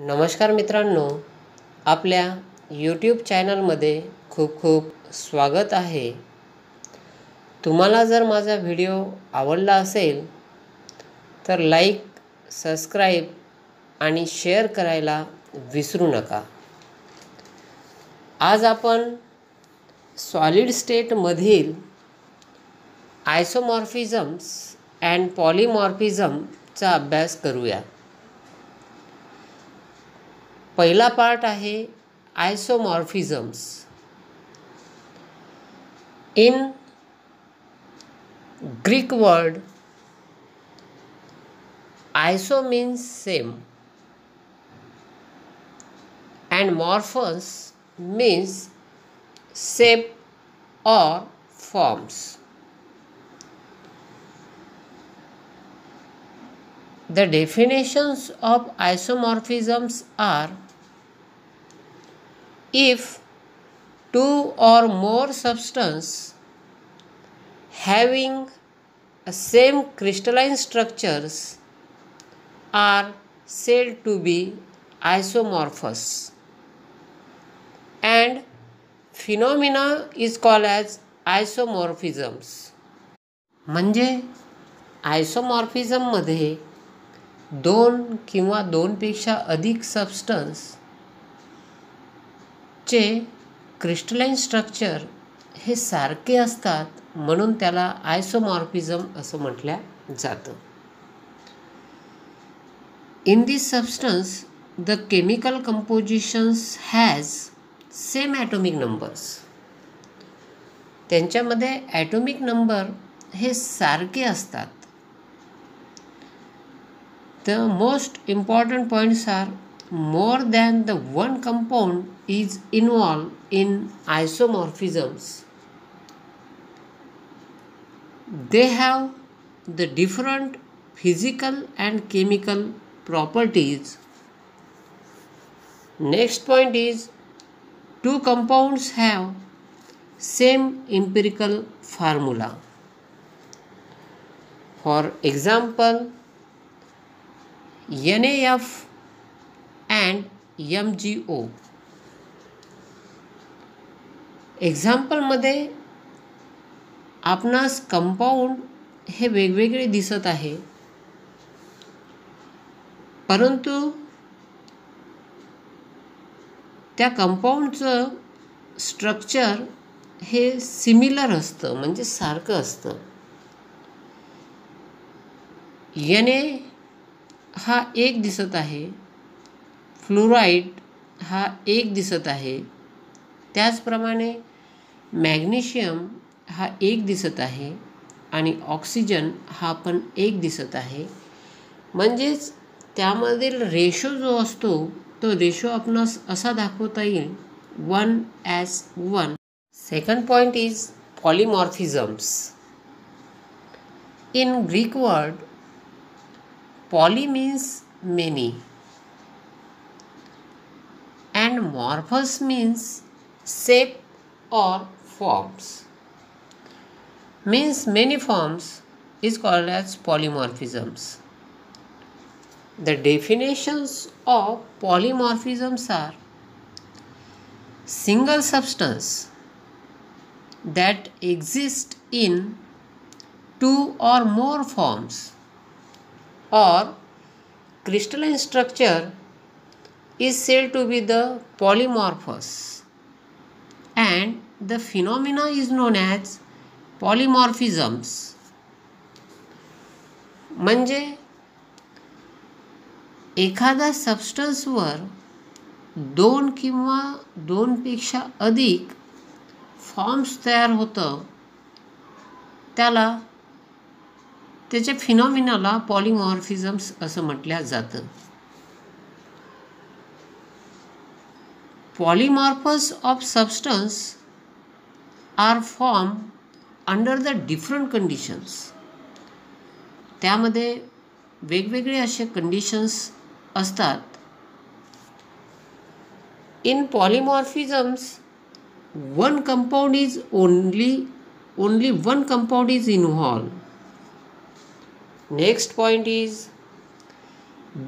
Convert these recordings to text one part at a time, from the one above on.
नमस्कार मित्रांनो, आपल्या यूट्यूब चॅनलमध्ये खूप खूप स्वागत आहे. तुम्हाला जर माझा व्हिडिओ आवडला असेल तर लाईक, सबस्क्राईब आणि शेअर करायला विसरू नका. आज आपण सॉलिड स्टेटमधील आयसोमॉर्फिझम्स अँड पॉलिमॉर्फिझमचा अभ्यास करूया. पहिला पार्ट आहे isomorphisms. In Greek word iso means same and morphos means shape or forms. The definitions of isomorphisms are: if two or more substances having a same crystalline structures are said to be isomorphous, and phenomena is called as isomorphisms. म्हणजे आयसोमॉर्फिझममध्ये दोन किंवा दोनपेक्षा अधिक substance चे crystalline structure हे सारखे असतात, म्हणून त्याला आयसोमॉर्फिझम असं म्हटलं जातं. In this substance the chemical compositions has same atomic numbers. त्यांच्यामध्ये ॲटॉमिक नंबर हे सारखे असतात. The most important points are: more than the one compound is involved in isomorphisms. They have the different physical and chemical properties. Next point is: two compounds have same empirical formula. For example, NaF and MgO. एक्झाम्पलमध्ये आपणास compound हे वेगवेगळे दिसत आहे, परंतु त्या कंपाऊंडचं structure हे similar असतं, म्हणजे सारखं असतं. Na हा एक दिसत आहे, फ्लोराईड हा एक दिसत आहे, त्याचप्रमाणे मॅग्नेशियम हा एक दिसत आहे आणि ऑक्सिजन हा पण एक दिसत आहे. म्हणजेच त्यामधील रेशो जो असतो तो रेशो आपणास असा दाखवता येईल 1:1. Second point is polymorphisms. In Greek word poly means many and morphos means shape or forms. Means many forms is called as polymorphisms. The definitions of polymorphisms are: single substance that exist in two or more forms or crystalline structure is said to be the polymorphous, and the phenomena is known as polymorphisms. म्हणजे एखादा सबस्टन्सवर दोन किंवा दोनपेक्षा अधिक forms तयार होतं, त्याच्या फिनॉमिनाला पॉलिमॉर्फिझम्स असं म्हटलं जातं. Polymorphs of substance are form under the different conditions. त्यामध्ये वेगवेगळे असे कंडिशन्स असतात. In polymorphisms one compound is only one compound is involved. Next point is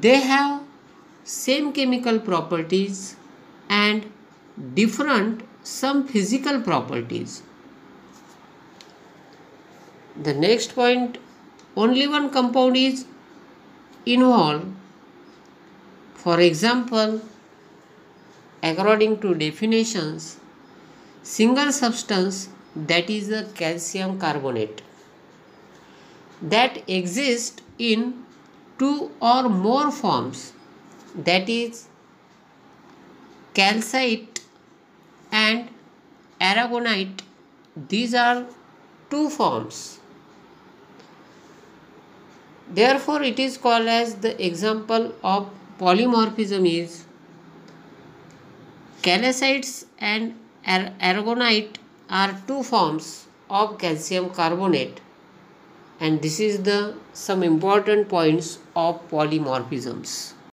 they have same chemical properties and different some physical properties. The next point, only one compound is involved. For example, according to definitions, single substance, that is a calcium carbonate, that exists in two or more forms, that is calcite and aragonite. These are two forms. Therefore, it is called as the example of polymorphism is calcites and aragonite are two forms of calcium carbonate, and this is the some important points of polymorphisms.